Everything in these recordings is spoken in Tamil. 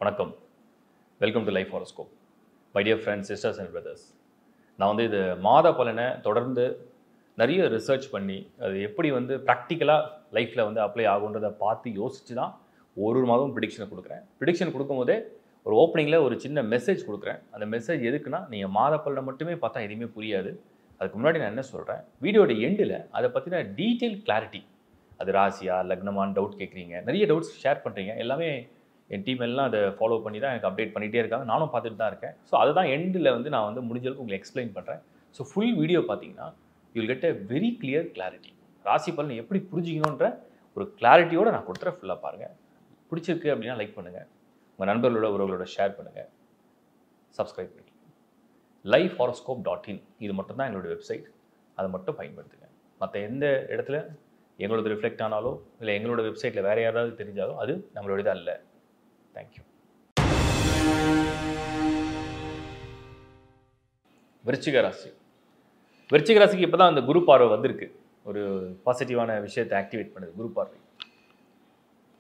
வணக்கம். Welcome to life horoscope. My dear friends, sisters and brothers. நான் வந்து இது மாத பலனை தொடர்ந்து நிறைய ரிசர்ச் பண்ணி அது எப்படி வந்து ப்ராக்டிக்கலாக லைஃப்பில் வந்து அப்ளை ஆகுன்றதை பார்த்து யோசித்து தான் ஒரு மாதம் ப்ரிடிக்ஷனை கொடுக்குறேன். ப்ரிடிக்ஷன் கொடுக்கும்போதே ஒரு ஓப்பனிங்கில் ஒரு சின்ன மெசேஜ் கொடுக்குறேன். அந்த மெசேஜ் எதுக்குன்னா, நீங்கள் மாத பலனை மட்டுமே பார்த்தா எதுவுமே புரியாது. அதுக்கு முன்னாடி நான் என்ன சொல்கிறேன், வீடியோட எண்டில் அதை பற்றின டீட்டெயில் கிளாரிட்டி, அது ராசியா லக்னமான்னு டவுட் கேட்குறீங்க, நிறைய டவுட்ஸ் ஷேர் பண்ணுறீங்க. எல்லாமே என் டீம் எல்லாம் அதை ஃபாலோ பண்ணி தான் எனக்கு அப்டேட் பண்ணிகிட்டே இருக்காங்க. நானும் பார்த்துட்டு தான் இருக்கேன். ஸோ அதுதான் எண்டில் வந்து நான் வந்து முடிஞ்சளவுக்கு உங்களுக்கு எக்ஸ்பிளைன் பண்ணுறேன். ஸோ ஃபுல் வீடியோ பார்த்தீங்கன்னா you will get a very clear clarity. ராசி பலன் எப்படி புரிஞ்சிக்கணுன்ற ஒரு கிளாரிட்டியோடு நான் கொடுத்துறேன். ஃபுல்லாக பாருங்கள். பிடிச்சிருக்கு அப்படின்னா லைக் பண்ணுங்கள், உங்கள் நண்பர்களோட உறவுகளோட ஷேர் பண்ணுங்கள், சப்ஸ்கிரைப் பண்ணி lifehoroscope.in இது மட்டும் தான் எங்களோட வெப்சைட். அதை மட்டும் பயன்படுத்துங்க. மற்ற எந்த இடத்துல எங்களோட ரிஃப்ளெக்ட் ஆனாலோ இல்லை எங்களோட வெப்சைட்டில் வேறு யாராவது தெரிஞ்சாலோ அது நம்மளோடது அல்ல. தேங்க்யூ. விருச்சிக ராசி. விருச்சிக ராசிக்கு இப்போ தான் அந்த குரு பார்வை வந்திருக்கு. ஒரு பாசிட்டிவான விஷயத்தை ஆக்டிவேட் பண்ணுது குரு பார்வை.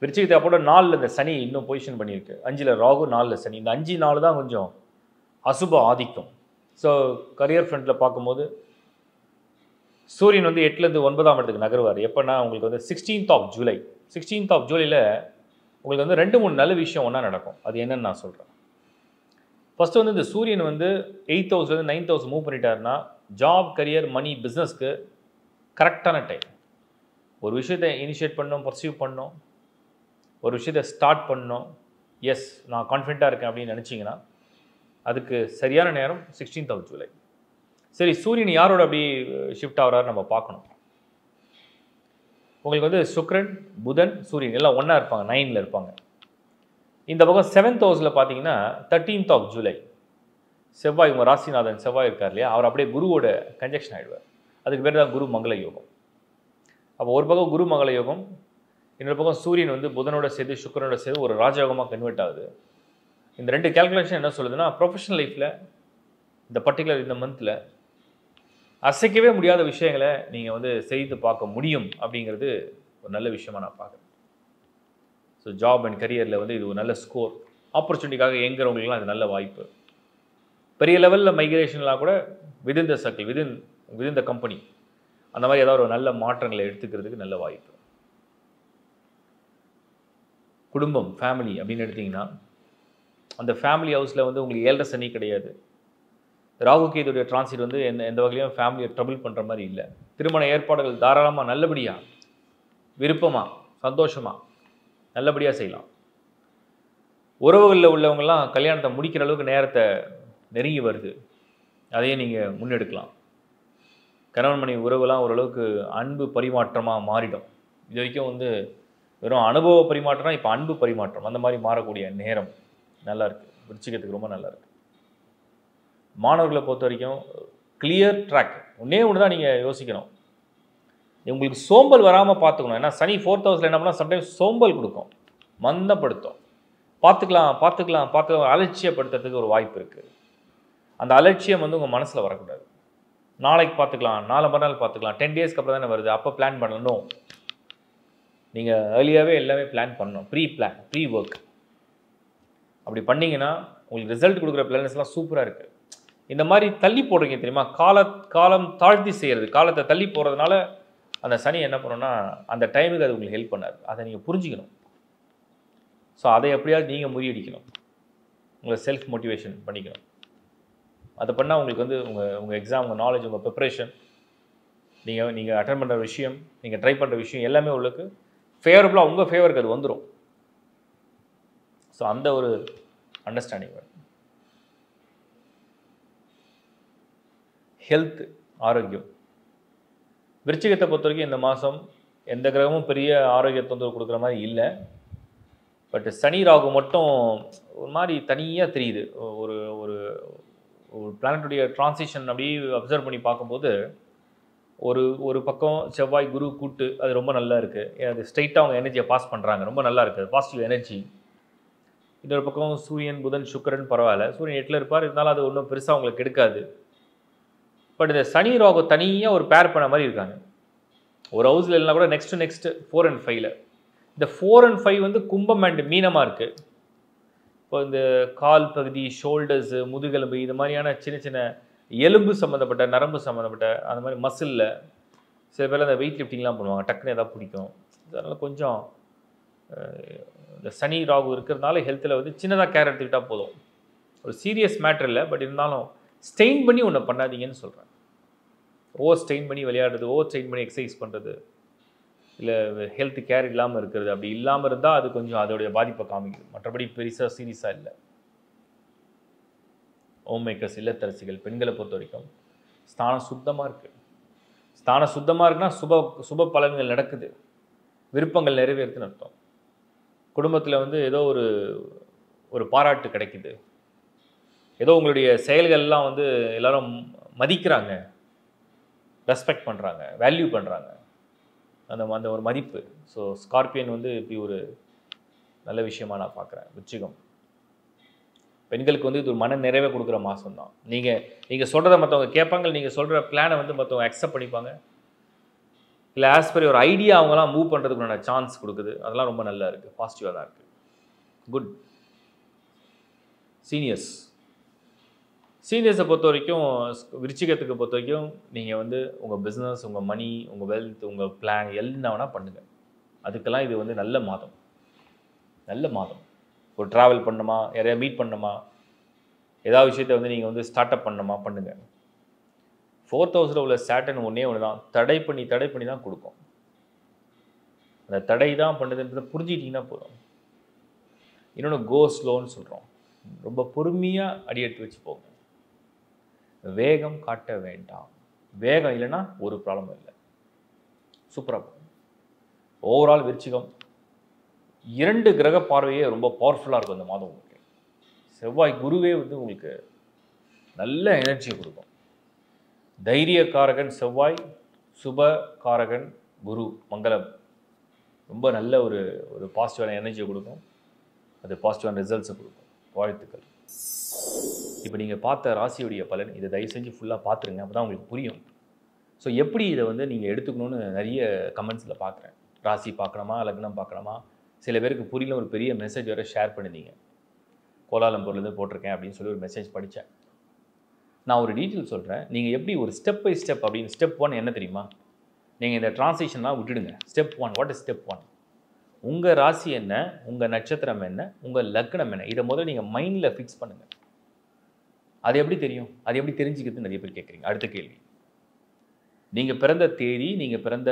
விருச்சிகத்தை அப்போட 4 இந்த சனி இன்னும் பொசிஷன் பண்ணியிருக்கு. 5 ராகு, 4 சனி. இந்த 5 4 தான் கொஞ்சம் அசுப ஆதிக்கம். ஸோ கரியர் ஃப்ரண்ட்டில் பார்க்கும்போது சூரியன் வந்து 8லேருந்து 9ஆம் இடத்துக்கு நகருவார். எப்போனா உங்களுக்கு வந்து 16th ஜூலை. 16th ஜூலையில் உங்களுக்கு வந்து 2-3 நல்ல விஷயம் ஒன்றா நடக்கும். அது என்னன்னு நான் சொல்கிறேன். ஃபஸ்ட்டு வந்து இந்த சூரியன் வந்து 8th ஹவுஸ்லேருந்து 9th ஹவுஸ் மூவ் பண்ணிட்டாருன்னா ஜாப், கரியர், மணி, பிஸ்னஸ்க்கு கரெக்டான டைம். ஒரு விஷயத்தை இனிஷியேட் பண்ணோம், பர்சீவ் பண்ணோம், ஒரு விஷயத்தை ஸ்டார்ட் பண்ணோம், எஸ் நான் கான்ஃபிடென்ட்டாக இருக்கேன் அப்படின்னு நினச்சிங்கன்னா அதுக்கு சரியான நேரம் 16th ஜூலை. சரி, சூரியன் யாரோட அப்படி ஷிஃப்ட் ஆகிறாரு நம்ம பார்க்கணும். உங்களுக்கு வந்து சுக்கிரன், புதன், சூரியன் எல்லாம் ஒன்றா இருப்பாங்க, 9ல் இருப்பாங்க. இந்த பக்கம் 7th ஹவுஸில் பார்த்தீங்கன்னா 13th ஜூலை செவ்வாய், உங்கள் ராசிநாதன் செவ்வாய் இருக்கார் இல்லையா, அவர் அப்படியே குருவோட கன்ஜெக்ஷன் ஆகிடுவார். அதுக்கு பேர் தான் குரு மங்கள யோகம். அப்போ ஒரு பக்கம் குரு மங்கள யோகம், இன்னொரு பக்கம் சூரியன் வந்து புதனோட சேர்த்து சுக்கிரனோட சேர்த்து ஒரு ராஜயோகமாக கன்வெர்ட் ஆகுது. இந்த 2 கேல்குலேஷன் என்ன சொல்லுதுன்னா, ப்ரொஃபஷனல் லைஃப்பில் இந்த பர்டிகுலர் இந்த மந்தில் அசைக்கவே முடியாத விஷயங்களை நீங்கள் வந்து செய்து பார்க்க முடியும் அப்படிங்கிறது ஒரு நல்ல விஷயமாக நான் பார்க்குறேன். ஸோ ஜாப் அண்ட் கரியரில் வந்து இது ஒரு நல்ல ஸ்கோர். ஆப்பர்ச்சுனிட்டிக்காக எங்கிறவங்களுக்குலாம் இது நல்ல வாய்ப்பு. பெரிய லெவலில் மைக்ரேஷன்லாம் கூட within the circle, within the company, அந்த மாதிரி ஏதாவது ஒரு நல்ல மாற்றங்களை எடுத்துக்கிறதுக்கு நல்ல வாய்ப்பு. குடும்பம், ஃபேமிலி அப்படின்னு எடுத்திங்கன்னா அந்த ஃபேமிலி ஹவுஸில் வந்து உங்களுக்கு 7 சனி கிடையாது. ராகு கேதுடைய டிரான்சிட் வந்து எந்த வகையிலையும் ஃபேமிலியை ட்ரபிள் பண்ணுற மாதிரி இல்லை. திருமண ஏற்பாடுகள் தாராளமாக நல்லபடியாக, விருப்பமாக, சந்தோஷமாக, நல்லபடியாக செய்யலாம். உறவுகளில் உள்ளவங்கெல்லாம் கல்யாணத்தை முடிக்கிற அளவுக்கு நேரத்தை நெருங்கி வருது. அதையே நீங்கள் முன்னெடுக்கலாம். கணவன் மனைவி உறவுலாம் ஓரளவுக்கு அன்பு பரிமாற்றமாக மாறிடும். இது வரைக்கும் வந்து வெறும் அனுபவ பரிமாற்றம், இப்போ அன்பு பரிமாற்றம், அந்த மாதிரி மாறக்கூடிய நேரம் நல்லா இருக்குது. விருச்சிகத்துக்கு ரொம்ப நல்லா இருக்குது. மாணவர்களை பொறுத்த வரைக்கும் கிளியர் ட்ராக். ஒன்று தான் நீங்கள் யோசிக்கணும், உங்களுக்கு சோம்பல் வராமல் பார்த்துக்கணும். ஏன்னா சனி 4th ஹவுஸில் என்ன பண்ணால் சம்டைம்ஸ் சோம்பல் கொடுக்கும், மந்தப்படுத்தும். பார்த்துக்கலாம் அலட்சியப்படுத்துறதுக்கு ஒரு வாய்ப்பு இருக்குது. அந்த அலட்சியம் வந்து உங்கள் மனசில் வரக்கூடாது. நாளைக்கு பார்த்துக்கலாம், நாளை மறுநாள் பார்த்துக்கலாம், 10 டேஸ்க்கு அப்புறம் தானே வருது, அப்போ பிளான் பண்ணணும். நீங்கள் ஏர்லியாகவே எல்லாமே பிளான் பண்ணணும். Pre work. அப்படி பண்ணிங்கன்னா உங்களுக்கு ரிசல்ட் கொடுக்குற பிளான்ஸ்லாம் சூப்பராக இருக்குது. இந்த மாதிரி தள்ளி போடுறீங்க தெரியுமா, காலம் தாழ்த்தி செய்கிறது, காலத்தை தள்ளி போகிறதுனால அந்த சனி என்ன பண்ணணும்னா அந்த டைமுக்கு அது உங்களுக்கு ஹெல்ப் பண்ணாது. அதை நீங்கள் புரிஞ்சுக்கணும். ஸோ அதை எப்படியாவது நீங்கள் முறியடிக்கணும், உங்களை செல்ஃப் மோட்டிவேஷன் பண்ணிக்கணும். அதை பண்ணால் உங்களுக்கு வந்து உங்கள் எக்ஸாம், உங்கள் நாலேஜ், உங்கள் ப்ரிப்பரேஷன், நீங்கள் அட்டன் பண்ணுற விஷயம், நீங்கள் ட்ரை பண்ணுற விஷயம் எல்லாமே உங்களுக்கு ஃபேவரபுளாக உங்கள் ஃபேவருக்கு அது வந்துடும். ஸோ அந்த ஒரு அண்டர்ஸ்டாண்டிங் வேணும். ஹெல்த், ஆரோக்கியம். விருச்சிகத்தை பொறுத்த வரைக்கும் இந்த மாதம் எந்த கிரகமும் பெரிய ஆரோக்கிய தொந்தரவு கொடுக்குற மாதிரி இல்லை. பட் சனி ராகு மட்டும் ஒரு மாதிரி தனியாக தெரியுது. ஒரு ஒரு ஒரு பிளானட்டுடைய டிரான்சிஷன் அப்படியே அப்சர்வ் பண்ணி பார்க்கும்போது ஒரு பக்கம் செவ்வாய் குரு கூட்டு அது ரொம்ப நல்லா இருக்குது. அது ஸ்ட்ரைட்டாக அவங்க எனர்ஜியை பாஸ் பண்ணுறாங்க, ரொம்ப நல்லா இருக்குது, பாசிட்டிவ் எனர்ஜி. இன்னொரு பக்கம் சூரியன், புதன், சுக்கிரன் பரவாயில்ல, சூரியன் 8ல் இருப்பார், இருந்தாலும் அது ஒன்றும் பெருசாக அவங்களுக்கு எடுக்காது. பட் இந்த சனி ராகு தனியாக ஒரு பேர் பண்ண மாதிரி இருக்காங்க. ஒரு ஹவுஸில் இல்லைனா கூட நெக்ஸ்ட் 4 and 5ல் இந்த 4 and 5 வந்து கும்பம் அண்ட் மீனமாக இருக்குது. இப்போ இந்த கால் பகுதி, ஷோல்டர்ஸு, முதுகெலும்பு இது மாதிரியான சின்ன சின்ன எலும்பு சம்மந்தப்பட்ட, நரம்பு சம்மந்தப்பட்ட அந்த மாதிரி மசிலில் சில பேர் அந்த வெயிட் லிஃப்டிங்லாம் பண்ணுவாங்க. டக்குன்னு எதாவது பிடிக்கும். அதனால் கொஞ்சம் இந்த சனி ராகு இருக்கிறதுனால ஹெல்த்தில் வந்து சின்னதாக கேர் எடுத்துக்கிட்டால் போதும். ஒரு சீரியஸ் மேட்டர் இல்லை. பட் இருந்தாலும் ஸ்ட்ரெயின் பண்ணி ஒன்று பண்ணாதீங்கன்னு சொல்கிறேன். ஓவர் ஸ்ட்ரெயின் பண்ணி விளையாடுறது, ஓவர் ஸ்ட்ரெயின் பண்ணி எக்ஸசைஸ் பண்ணுறது, இல்லை ஹெல்த் கேர் இல்லாமல் இருக்கிறது, அப்படி இல்லாமல் இருந்தால் அது கொஞ்சம் அதோடைய பாதிப்பை காமிக்குது. மற்றபடி பெருசாக சீரியஸாக இல்லை. ஹோம் மேக்கர்ஸ், இல்லத்தரசிகள், பெண்களை பொறுத்த வரைக்கும் ஸ்தானம் சுத்தமாக இருக்குது. ஸ்தானம் சுத்தமாக இருக்குன்னா சுப பலன்கள் நடக்குது, விருப்பங்கள் நிறைவேறுதுன்னு அர்த்தம். குடும்பத்தில் வந்து ஏதோ ஒரு பாராட்டு கிடைக்குது, ஏதோ உங்களுடைய செயல்கள்லாம் வந்து எல்லாரும் மதிக்கிறாங்க, ரெஸ்பெக்ட் பண்ணுறாங்க, வேல்யூ பண்ணுறாங்க, அந்த ஒரு மதிப்பு. ஸோ ஸ்கார்பியன் வந்து இப்படி ஒரு நல்ல விஷயமாக நான் பார்க்குறேன். விருச்சிகம் பெண்களுக்கு வந்து இது ஒரு மன நிறைவை கொடுக்குற மாதம் தான். நீங்கள் சொல்கிறத மற்றவங்க கேட்பாங்க, நீங்கள் சொல்கிற பிளானை வந்து மற்றவங்க அக்செப்ட் பண்ணிப்பாங்க, இல்லை ஆஸ் பர் ஒரு ஐடியா அவங்களாம் மூவ் பண்ணுறதுக்குண்டான சான்ஸ் கொடுக்குது. அதெல்லாம் ரொம்ப நல்லா இருக்குது, பாசிட்டிவாக தான் இருக்குது. குட். சீனியர்ஸை பொறுத்த வரைக்கும், விருச்சிகத்துக்கு பொறுத்த வரைக்கும் நீங்கள் வந்து உங்கள் பிஸ்னஸ், உங்கள் மணி, உங்கள் வெல்த், உங்கள் பிளான் என்ன வேணால் பண்ணுங்கள். அதுக்கெல்லாம் இது வந்து நல்ல மாதம். ஒரு ட்ராவல் பண்ணணுமா, யாரையா மீட் பண்ணணுமா, ஏதாவது விஷயத்தை வந்து நீங்கள் வந்து ஸ்டார்ட் அப் பண்ணணுமா, பண்ணுங்கள். 4th ஹவுஸில் உள்ள சேட்டன் ஒன்றே ஒன்று தான், தடை பண்ணி தான் கொடுக்கும். அந்த தடை தான் பண்ணுதுன்றதை புரிஞ்சுக்கிட்டிங்கன்னா போதும். இன்னொன்று கோ ஸ்லோன்னு சொல்கிறோம். ரொம்ப பொறுமையாக அடி எடுத்து வச்சு போங்க. வேகம் காட்ட வேண்டாம். வேகம் இல்லைன்னா ஒரு ப்ராப்ளம் இல்லை. சூப்பராக போகும். ஓவரால் விருச்சிகம் 2 கிரக பார்வையே ரொம்ப பவர்ஃபுல்லாக இருக்கும் இந்த மாதம். உங்களுக்கு செவ்வாய் குருவே வந்து உங்களுக்கு நல்ல எனர்ஜியை கொடுக்கும். தைரியக்காரகன் செவ்வாய், சுபகாரகன் குரு, மங்களம். ரொம்ப நல்ல ஒரு பாசிட்டிவான எனர்ஜியை கொடுக்கும். அது பாசிட்டிவான ரிசல்ட்ஸை கொடுக்கும். வாழ்த்துக்கள். இப்போ நீங்கள் பார்த்த ராசியுடைய பலன், இதை தயவு செஞ்சு ஃபுல்லாக பார்த்துருங்க, அப்போ தான் உங்களுக்கு புரியும். ஸோ எப்படி இதை வந்து நீங்கள் எடுத்துக்கணும்னு நிறைய கமெண்ட்ஸில் பார்க்குறேன். ராசி பார்க்கணுமா, லக்னம் பார்க்கணுமா, சில பேருக்கு புரியல. ஒரு பெரிய மெசேஜ் வேறு ஷேர் பண்ணியிருந்தீங்க. கோலாலம்பூர்லேருந்து போட்டிருக்கேன் அப்படின்னு சொல்லி ஒரு மெசேஜ் படித்தேன். நான் ஒரு டீட்டெயில் சொல்கிறேன். நீங்கள் எப்படி ஒரு ஸ்டெப் பை ஸ்டெப் அப்படின்னு, ஸ்டெப் 1 என்ன தெரியுமா? நீங்கள் இந்த டிரான்சிஷன்லாம் விட்டுடுங்க. Step 1, what is step 1? உங்கள் ராசி என்ன, உங்கள் நட்சத்திரம் என்ன, உங்கள் லக்னம் என்ன, இதை முதல்ல நீங்கள் மைண்டில் ஃபிக்ஸ் பண்ணுங்கள். அது எப்படி தெரியும்? அது எப்படி தெரிஞ்சுக்கிறது நிறைய பேர் கேட்குறீங்க. அடுத்த கேள்வி, நீங்கள் பிறந்த தேதி, நீங்கள் பிறந்த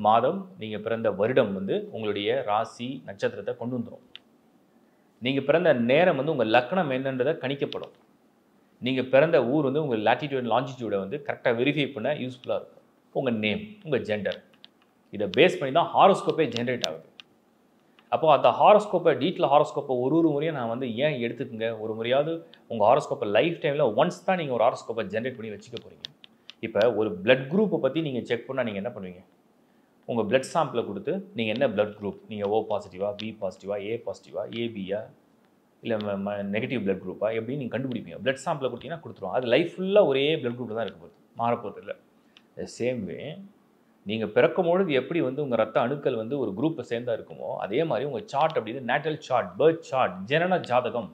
மாதம், நீங்கள் பிறந்த வருடம் வந்து உங்களுடைய ராசி நட்சத்திரத்தை கொண்டு வந்துடும். நீங்கள் பிறந்த நேரம் வந்து உங்கள் லக்னம் என்னன்றதை கணிக்கப்படும். நீங்கள் பிறந்த ஊர் வந்து உங்கள் லாட்டிடியூட் லாஞ்சிடியூடை வந்து கரெக்டாக வெரிஃபை பண்ண யூஸ்ஃபுல்லாக இருக்கும். உங்கள் நேம், உங்கள் ஜெண்டர், இதை பேஸ் பண்ணி தான் ஹாரோஸ்கோப்பே ஜென்ரேட் ஆகுது. அப்போது அந்த ஹாரோஸ்கோப்பை, டீட்டெயில் ஹாரோஸ்கோப்பை ஒரு முறையும் நான் வந்து ஏன் எடுத்துக்கங்க, ஒரு முறையாவது உங்கள் ஹாரோஸ்கோப்பை லைஃப் டைமில் ஒன்ஸ் தான் நீங்கள் ஒரு ஹாரோஸ்கோப்பை ஜென்ரேட் பண்ணி வச்சுக்க போகிறீங்க. இப்போ ஒரு பிளட் குரூப்பை பற்றி நீங்கள் செக் பண்ணால் நீங்கள் என்ன பண்ணுவீங்க? உங்கள் பிளட் சாம்பிளை கொடுத்து நீங்கள் என்ன பிளட் குரூப், நீங்கள் ஓ பாசிட்டிவா, பி பாசிட்டிவா, ஏ பாசிட்டிவா, ஏபியா, இல்லை நெகட்டிவ் பிளட் குரூப்பா, எப்படின்னு நீங்கள் கண்டுபிடிப்பீங்க. பிளட் சாம்பிளை கொடுத்தீங்கன்னா கொடுத்துருவோம். அது லைஃப் ஃபுல்லாக ஒரே பிளட் குரூப் தான் இருக்க போகுது, மாறப்போகிறது இல்லை. சேம் வே நீங்கள் பிறக்கும்பொழுது எப்படி வந்து உங்கள் ரத்த அணுக்கள் வந்து ஒரு குரூப்பை சேர்ந்தா இருக்குமோ, அதே மாதிரி உங்கள் சார்ட் அப்படின்னு நேட்டல் சார்ட், பர்த் சார்ட், ஜனன ஜாதகம்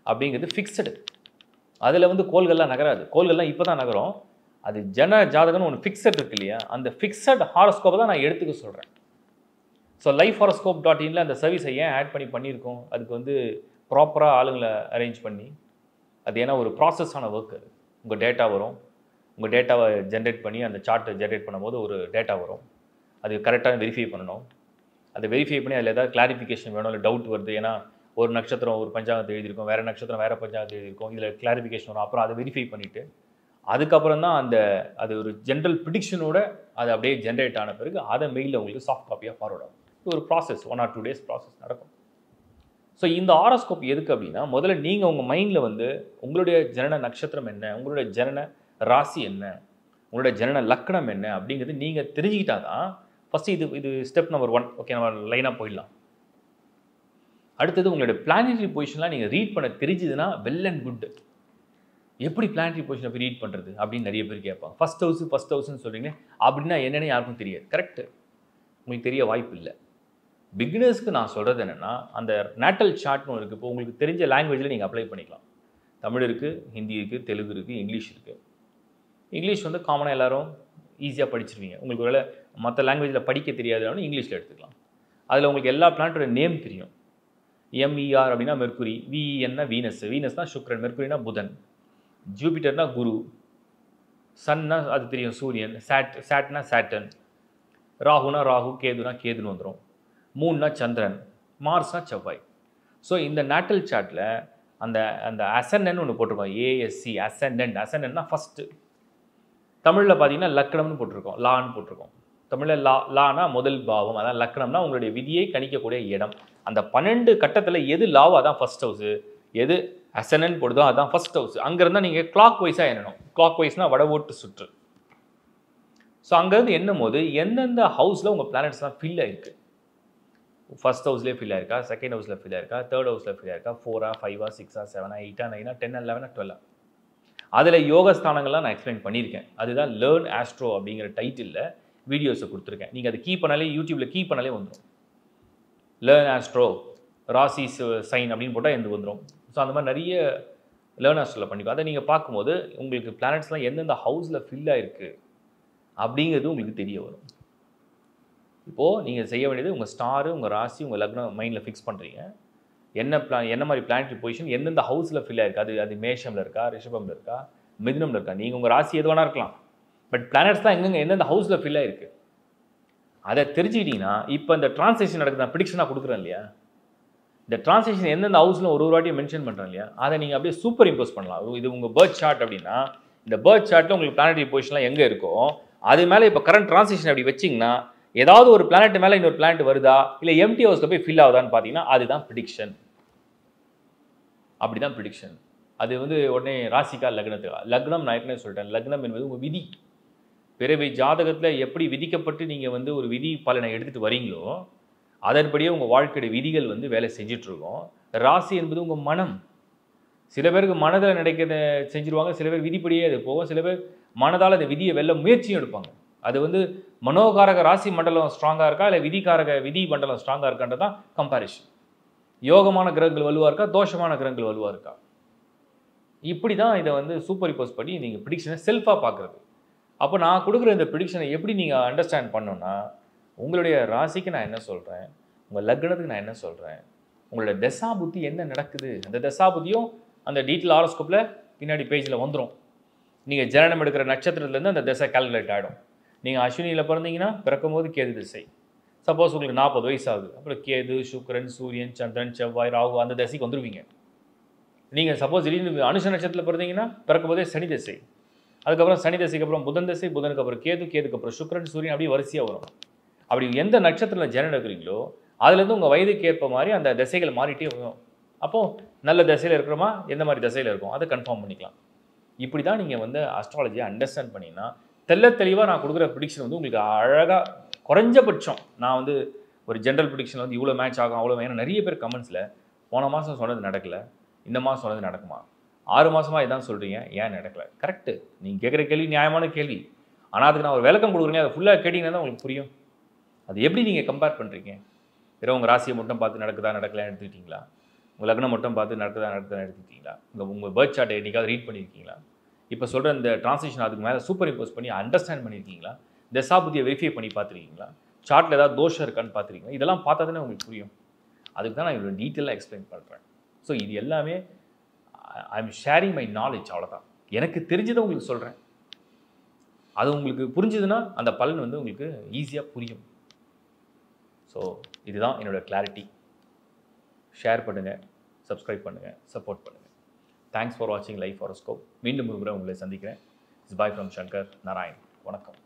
அப்படிங்கிறது ஃபிக்ஸடு. அதில் வந்து கோள்கள்லாம் நகராது. கோள்கள்லாம் இப்போ தான் நகரும். அது ஜன ஜாதகம்னு ஒன்று ஃபிக்ஸட் இருக்கு இல்லையா, அந்த ஃபிக்ஸட் ஹாரோஸ்கோப்பை தான் நான் எடுத்துக்க சொல்கிறேன். ஸோ lifehoroscope.in அந்த சர்வீஸை ஏன் ஆட் பண்ணியிருக்கோம்? அதுக்கு வந்து ப்ராப்பராக ஆளுங்களை அரேஞ்ச் பண்ணி, அது ஏன்னா ஒரு ப்ராசஸான ஒர்க். அது உங்கள் டேட்டா வரும், உங்கள் டேட்டாவை ஜென்ரேட் பண்ணி அந்த சார்ட்டை ஜென்ரேட் பண்ணும்போது ஒரு டேட்டா வரும். அது கரெக்டாக வெரிஃபை பண்ணணும். அதை வெரிஃபை பண்ணி அதில் ஏதாவது கிளாரிஃபிகேஷன் வேணும், இல்லை டவுட் வருது. ஏன்னா ஒரு நட்சத்திரம் ஒரு பஞ்சாங்கத்தை எழுதியிருக்கும், வேறு நட்சத்திரம் வேறு பஞ்சாங்கத்தை எழுதியிருக்கும், இதில் கிளாரிஃபிகேஷன் வரும். அப்புறம் அதை வெரிஃபை பண்ணிவிட்டு அதுக்கப்புறம் தான் அது ஒரு ஜென்ரல் ப்ரிடிக்ஷனோட அது அப்படியே ஜென்ரேட் ஆன பிறகு அதை மெயிலில் உங்களுக்கு சாஃப்ட் காப்பியாக ஃபார்வர்ட் ஆகும். இது ஒரு ப்ராசஸ், 1 or 2 days ப்ராசஸ் நடக்கும். ஸோ இந்த ஹாரோஸ்கோப் எதுக்கு அப்படின்னா, முதல்ல நீங்கள் உங்கள் மைண்டில் வந்து உங்களுடைய ஜனன நட்சத்திரம் என்ன, உங்களுடைய ஜனன ராசி என்ன, உங்களுடைய ஜனன லக்னம் என்ன அப்படிங்கிறது நீங்கள் தெரிஞ்சுக்கிட்டா தான் ஃபஸ்ட்டு இது ஸ்டெப் நம்பர் 1. ஓகே, நம்ம லைனாக போயிடலாம். அடுத்தது உங்களுடைய பிளானட்டரி பொசிஷன்லாம் நீங்கள் ரீட் பண்ண தெரிஞ்சுதுன்னா வெல் அண்ட் குட். எப்படி பிளானட்டரி பொசிஷனை போய் ரீட் பண்ணுறது அப்படின்னு நிறைய பேர் கேட்பாங்க. ஃபஸ்ட் ஹவுஸ்ன்னு சொல்கிறீங்க, அப்படின்னா என்னென்னு யாருக்கும் தெரியாது. கரெக்டு, உங்களுக்கு தெரிய வாய்ப்பு இல்லை. பிகினர்ஸ்க்கு நான் சொல்கிறது என்னென்னா, அந்த நேட்டல் சார்ட்னு ஒன்று இருக்குது. இப்போ உங்களுக்கு தெரிஞ்ச லாங்குவேஜில் நீங்கள் அப்ளை பண்ணிக்கலாம். தமிழ் இருக்குது, ஹிந்தி இருக்குது, தெலுங்கு இருக்குது, இங்கிலீஷ் இருக்குது. இங்கிலீஷ் வந்து காமனாக எல்லோரும் ஈஸியாக படிச்சிருவீங்க. உங்களுக்கு ஒருவேளை மற்ற லாங்குவேஜில் படிக்க தெரியாதுனாலும் இங்கிலீஷில் எடுத்துக்கலாம். அதில் உங்களுக்கு எல்லா பிளானட்டோட நேம் தெரியும். எம்இஆர் அப்படின்னா மெர்க்குரி, விஇஎன்னா வீனஸ், வீனஸ்னா சுக்ரன், மெர்க்குரினா புதன், ஜூபிட்டர்னா குரு, சன்னா அது தெரியும் சூரியன், சாட்னா சாட்டன், ராகுனா ராகு, கேதுனா கேதுன்னு வந்துடும், மூணுனா சந்திரன், மார்ஸ்னா செவ்வாய். ஸோ இந்த நேட்டல் சார்ட்டில் அந்த அந்த அசெண்டன்ட் ஒன்று போட்டிருக்கோம். ஏஎஸ்சி அசெண்டன்ட்னா ஃபஸ்ட்டு. தமிழில் பார்த்தீங்கன்னா லக்னம்னு போட்டிருக்கோம், லான்னு போட்டிருக்கோம். தமிழில் லானா முதல் பாவம், அதான் லக்னம்னா உங்களுடைய விதியை கணிக்கக்கூடிய இடம். அந்த 12 கட்டத்தில் எது லாவோ அதான் ஃபஸ்ட் ஹவுஸு, எது அசெண்டன்ட் போடுதோ அதான் ஃபஸ்ட் ஹவுஸ். அங்கேருந்தால் நீங்கள் கிளாக் வைஸாக எண்ணணும். கிளாக் வைஸ்னால் வடவோட்டு சுற்று. ஸோ அங்கேருந்து எண்ணும் போது எந்தெந்த ஹவுஸில் உங்கள் பிளானட்ஸ்லாம் ஃபில் ஆகிருக்கு, ஃபர்ஸ்ட் ஹவுஸ்லேயே ஃபில் ஆயிருக்கா, செகண்ட் ஹவுஸில் ஃபில் ஆயிருக்கா, தேர்ட் ஹவுஸில் ஃபில் ஆயிருக்கா, 4ஆ 5ஆ 6ஆ 7ஆ 8ஆ 9ஆ 10ஆ 11ஆ 12ஆ. அதில் யோகஸ்தானங்கள்லாம் நான் எக்ஸ்பிளைன் பண்ணியிருக்கேன். அதுதான் லேர்ன் ஆஸ்ட்ரோ அப்படிங்கிற டைட்டிலில் வீடியோஸை கொடுத்துருக்கேன். நீங்கள் அதை கீ பண்ணாலே, யூடியூப்பில் கீ பண்ணாலே வந்துடும். லேர்ன் ஆஸ்ட்ரோ ராசி சைன் அப்படின்னு போட்டால் எந்த வந்துடும். ஸோ அந்த மாதிரி நிறைய லேர்ன் ஆஸ்ட்ரோவில் பண்ணிக்கோ. அதை நீங்கள் பார்க்கும்போது உங்களுக்கு பிளானட்ஸ்லாம் எந்தெந்த ஹவுஸில் ஃபில் ஆகிருக்கு அப்படிங்கிறது உங்களுக்கு தெரிய வரும். இப்போது நீங்கள் செய்ய வேண்டியது உங்கள் ஸ்டாரு, உங்கள் ராசி, உங்கள் லக்னம் மைண்டில் ஃபிக்ஸ் பண்ணுறீங்க. என்ன மாதிரி பிளானட்டரி பொசிஷன் எந்தெந்த ஹவுஸில் ஃபில் ஆயிருக்கு, அது மேஷமில் இருக்கா, ரிஷபமில் இருக்கா, மிதுனமில் இருக்கா. நீங்கள் உங்கள் ராசி எது வேணா இருக்கலாம், பட் பிளானட்ஸ் தான் எந்தெந்த ஹவுஸில் ஃபில் ஆயிருக்கு அதை தெரிஞ்சுக்கிட்டிங்கன்னா, இப்போ இந்த டிரான்ஸ்லேஷன் நடக்குது, நான் ப்ரிடிக்ஷனாக கொடுக்குறேன் இல்லையா, இந்த டிரான்ஸ்லேஷன் எந்தெந்த ஹவுஸில் ஒரு வாட்டியும் மென்ஷன் பண்ணுறேன் இல்லையா, அதை நீங்கள் அப்படியே சூப்பர் இம்போஸ் பண்ணலாம். இது உங்கள் பர்த் சார்ட் அப்படின்னா, இந்த பர்த் சார்ட்டில் உங்களுக்கு பிளானட்டரி பொசிஷன்லாம் எங்கே இருக்கோ அது மேலே இப்போ கரண்ட் டிரான்ஸ்லேஷன் அப்படி வச்சிங்கன்னா, ஏதாவது ஒரு பிளானட் மேலே இன்னொரு பிளானட் வருதா, இல்லை எம்டி ஹவுஸில் போய் ஃபில் ஆகுதான்னு பார்த்தீங்கன்னா அதுதான் ப்ரிடிக்ஷன். அப்படி தான் ப்ரிடிக்ஷன். அது வந்து உடனே ராசிக்கா லக்னத்துக்கா, லக்னம் நான் ஏற்கனவே சொல்லிட்டேன், லக்னம் என்பது உங்கள் விதி. பிறவி ஜாதகத்தில் எப்படி விதிக்கப்பட்டு நீங்கள் வந்து ஒரு விதி பலனை எடுத்துகிட்டு வரீங்களோ அதன்படியே உங்கள் வாழ்க்கையோட விதிகள் வந்து வேலை செஞ்சிட்ருக்கோம். ராசி என்பது உங்கள் மனம். சில பேருக்கு மனதில் நினைக்கிறத செஞ்சுருவாங்க, சில பேர் விதிப்படியே அது போகும், சில பேர் மனதால் அந்த விதியை வெல்ல முயற்சியும் எடுப்பாங்க. அது வந்து மனோகாரக ராசி மண்டலம் ஸ்ட்ராங்காக இருக்கா, இல்லை விதி மண்டலம் ஸ்ட்ராங்காக இருக்கான்றது தான் கம்பேரிஷன். யோகமான கிரகங்கள் வலுவாக இருக்கா, தோஷமான கிரகங்கள் வலுவாக இருக்கா. இப்படி தான் இதை வந்து சூப்பர் இம்போஸ் பண்ணி நீங்கள் ப்ரிடிக்ஷனை செல்ஃபாக பார்க்குறது. அப்போ நான் கொடுக்குற இந்த ப்ரிடிக்ஷனை எப்படி நீங்கள் அண்டர்ஸ்டாண்ட் பண்ணணும்னா, உங்களுடைய ராசிக்கு நான் என்ன சொல்கிறேன், உங்கள் லக்னத்துக்கு நான் என்ன சொல்கிறேன், உங்களோட தசா புத்தி என்ன நடக்குது, அந்த தசா புத்தியும் அந்த டீட்டெயில் ஹாரோஸ்கோப்பில் பின்னாடி பேஜில் வந்துடும். நீங்கள் ஜனனம் எடுக்கிற நட்சத்திரத்துலேருந்து அந்த தசை கால்குலேட் ஆகிடும். நீங்கள் அஸ்வினியில் பிறந்தீங்கன்னா பிறக்கும் போது கேது திசை. சப்போஸ் உங்களுக்கு 40 வயசு ஆகுது, அப்புறம் கேது, சுக்கிரன், சூரியன், சந்திரன், செவ்வாய், ராகு அந்த திசைக்கு வந்துடுவீங்க. நீங்கள் சப்போஸ் திடீர்னு அனுஷ நட்சத்திரத்தில் பிறந்தீங்கன்னா பிறக்கும் போதே சனி திசை. அதுக்கப்புறம் சனி திசைக்கு அப்புறம் புதன் திசை, புதனுக்கு அப்புறம் கேது, கேதுக்கு அப்புறம் சுக்கிரன், சூரியன், அப்படியே வரிசையாக வரும். அப்படி எந்த நட்சத்திரத்தில் ஜனனம் எடுக்கிறீங்களோ அதுலேருந்து உங்கள் வயதுக்கு ஏற்ப மாதிரி அந்த திசைகள் மாறிட்டே வரும். அப்போது நல்ல திசையில் இருக்கிறோமா, எந்த மாதிரி திசையில் இருக்கும் அதை கன்ஃபார்ம் பண்ணிக்கலாம். இப்படி தான் நீங்கள் வந்து அஸ்ட்ராலஜியை அண்டர்ஸ்டாண்ட் பண்ணிங்கன்னா தெளிவாக நான் கொடுக்குற ப்ரிடிக்ஷன் வந்து உங்களுக்கு அழகாக, குறைஞ்சபட்சம் நான் வந்து ஒரு ஜென்ரல் ப்ரிடிக்ஷன் வந்து இவ்வளோ மேட்ச் ஆகும் அவ்வளோ. ஏன்னா நிறைய பேர் கமெண்ட்ஸில் போன மாதம் சொன்னது நடக்கலை, இந்த மாதம் சொன்னது நடக்குமா, 6 மாதமாக இதான் சொல்கிறீங்க, ஏன் நடக்கலை? கரெக்டு, நீங்கள் கேட்குற கேள்வி நியாயமான கேள்வி. ஆனால் அதுக்கு நான் ஒரு விளக்கம் கொடுக்குறேன், அதை ஃபுல்லாக கேட்டிங்கன்னா தான் உங்களுக்கு புரியும். அது எப்படி நீங்கள் கம்பேர் பண்ணுறீங்க? வெறும் உங்கள் ராசியை மட்டும் பார்த்து நடக்குதா நடக்கலான்னு எடுத்துக்கிட்டீங்களா, உங்கள் லக்னம் மட்டும் பார்த்து நடக்குதா எடுத்துக்கிட்டீங்களா, உங்கள் பர்த் சார்ட்டை என்றைக்காவது ரீட் பண்ணியிருக்கீங்களா, இப்போ சொல்கிற இந்த டிரான்ஸ்லேஷன் அதுக்கு மேலே சூப்பர் இம்போஸ் பண்ணி அண்டர்ஸ்டாண்ட் பண்ணியிருக்கீங்களா, தசாபுத்தியை வெரிஃபை பண்ணி பார்த்துருக்கீங்களா, சார்ட்டில் ஏதாவது தோஷம் இருக்கான்னு பார்த்துருக்கீங்களா? இதெல்லாம் பார்த்தா தானே உங்களுக்கு புரியும். அதுக்கு தான் நான் இவ்வளோ டீட்டெயிலாக எக்ஸ்பிளைன் பண்ணுறேன். ஸோ இது எல்லாமே I am sharing my knowledge, அவ்வளோதான். எனக்கு தெரிஞ்சதை உங்களுக்கு சொல்கிறேன். அது உங்களுக்கு புரிஞ்சுதுன்னா அந்த பலன் வந்து உங்களுக்கு ஈஸியாக புரியும். ஸோ இதுதான் என்னோடய கிளாரிட்டி. ஷேர் பண்ணுங்கள், சப்ஸ்கிரைப் பண்ணுங்கள், சப்போர்ட் பண்ணுங்கள். தேங்க்ஸ் ஃபார் வாட்சிங் லைஃப் ஹாரோஸ்கோப். மீண்டும் ஒரு முறை உங்களை சந்திக்கிறேன். It's bye from Shankar Narayan. வணக்கம்.